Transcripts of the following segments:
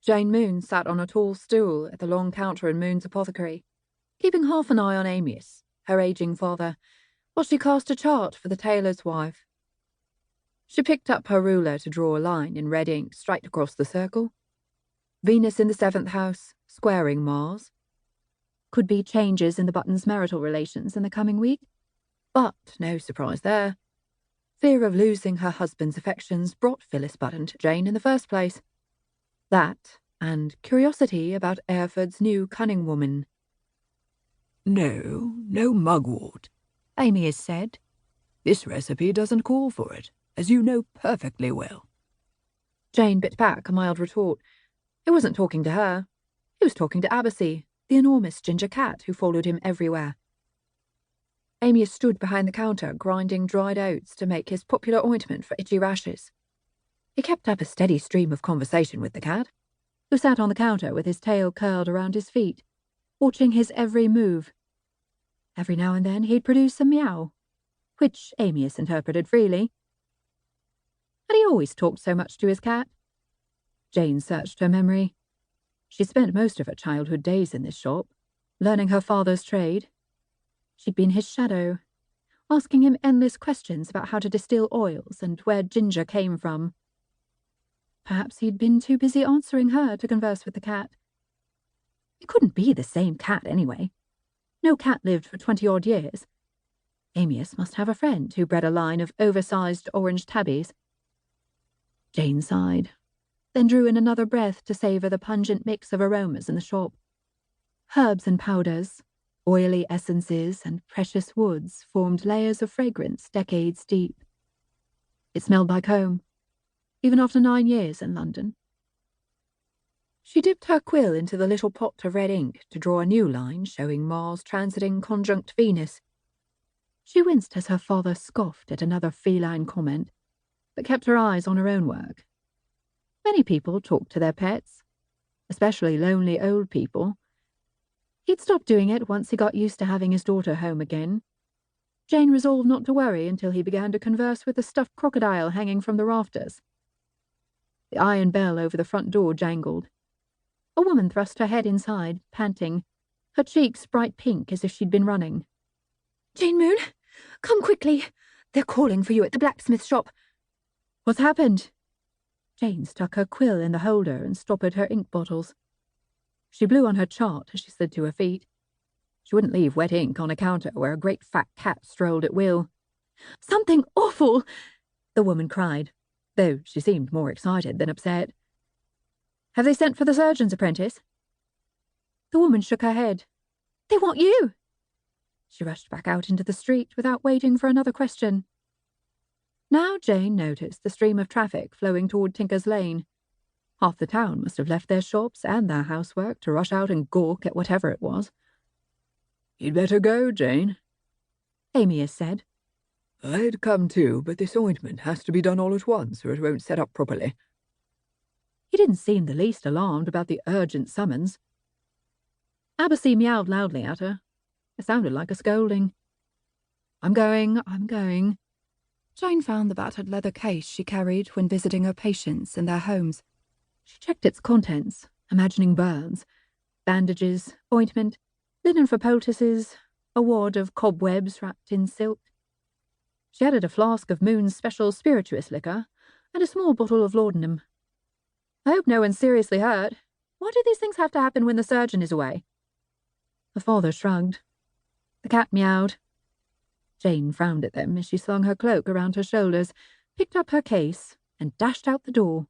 Jane Moone sat on a tall stool at the long counter in Moone's apothecary, keeping half an eye on Amias, her aging father, while she cast a chart for the tailor's wife. She picked up her ruler to draw a line in red ink straight across the circle. Venus in the 7th house, squaring Mars. Could be changes in the Buttons' marital relations in the coming week. But no surprise there. Fear of losing her husband's affections brought Phyllis Button to Jane in the first place. That, and curiosity about Ayreford's new cunning woman. No mugwort, Amias said. This recipe doesn't call for it, as you know perfectly well. Jane bit back a mild retort. He wasn't talking to her. He was talking to Abassy, the enormous ginger cat who followed him everywhere. Amias stood behind the counter, grinding dried oats to make his popular ointment for itchy rashes. He kept up a steady stream of conversation with the cat, who sat on the counter with his tail curled around his feet, watching his every move. Every now and then he'd produce a meow, which Amias interpreted freely. Had he always talked so much to his cat? Jane searched her memory. She spent most of her childhood days in this shop, learning her father's trade. She'd been his shadow, asking him endless questions about how to distill oils and where ginger came from. Perhaps he'd been too busy answering her to converse with the cat. It couldn't be the same cat anyway. No cat lived for 20-odd years. Amias must have a friend who bred a line of oversized orange tabbies. Jane sighed, then drew in another breath to savour the pungent mix of aromas in the shop. Herbs and powders, oily essences and precious woods formed layers of fragrance decades deep. It smelled like home, even after 9 years in London. She dipped her quill into the little pot of red ink to draw a new line showing Mars transiting conjunct Venus. She winced as her father scoffed at another feline comment, but kept her eyes on her own work. Many people talked to their pets, especially lonely old people. He'd stopped doing it once he got used to having his daughter home again. Jane resolved not to worry until he began to converse with the stuffed crocodile hanging from the rafters. The iron bell over the front door jangled. A woman thrust her head inside, panting, her cheeks bright pink as if she'd been running. "Jane Moone, come quickly. They're calling for you at the blacksmith shop." "What's happened?" Jane stuck her quill in the holder and stoppered her ink bottles. She blew on her chart as she slid to her feet. She wouldn't leave wet ink on a counter where a great fat cat strolled at will. "Something awful!" the woman cried, though she seemed more excited than upset. "Have they sent for the surgeon's apprentice?" The woman shook her head. "They want you!" She rushed back out into the street without waiting for another question. Now Jane noticed the stream of traffic flowing toward Tinker's Lane. Half the town must have left their shops and their housework to rush out and gawk at whatever it was. "You'd better go, Jane," Amias said. "I'd come too, but this ointment has to be done all at once or it won't set up properly." He didn't seem the least alarmed about the urgent summons. Abassy meowed loudly at her. It sounded like a scolding. I'm going. Jane found the battered leather case she carried when visiting her patients in their homes. She checked its contents, imagining burns, bandages, ointment, linen for poultices, a wad of cobwebs wrapped in silk. She added a flask of Moone's special spirituous liquor and a small bottle of laudanum. I hope no one's seriously hurt. Why do these things have to happen when the surgeon is away? Her father shrugged. The cat meowed. Jane frowned at them as she slung her cloak around her shoulders, picked up her case, and dashed out the door,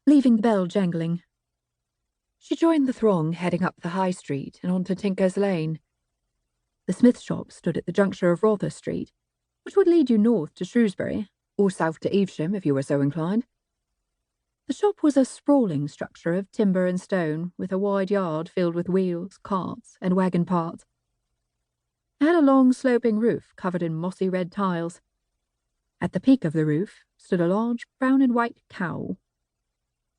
leaving the bell jangling. She joined the throng heading up the high street and onto Tinker's Lane. The smith shop stood at the juncture of Rother Street, which would lead you north to Shrewsbury, or south to Evesham if you were so inclined. The shop was a sprawling structure of timber and stone, with a wide yard filled with wheels, carts, and wagon parts. It had a long sloping roof covered in mossy red tiles. At the peak of the roof stood a large brown and white cow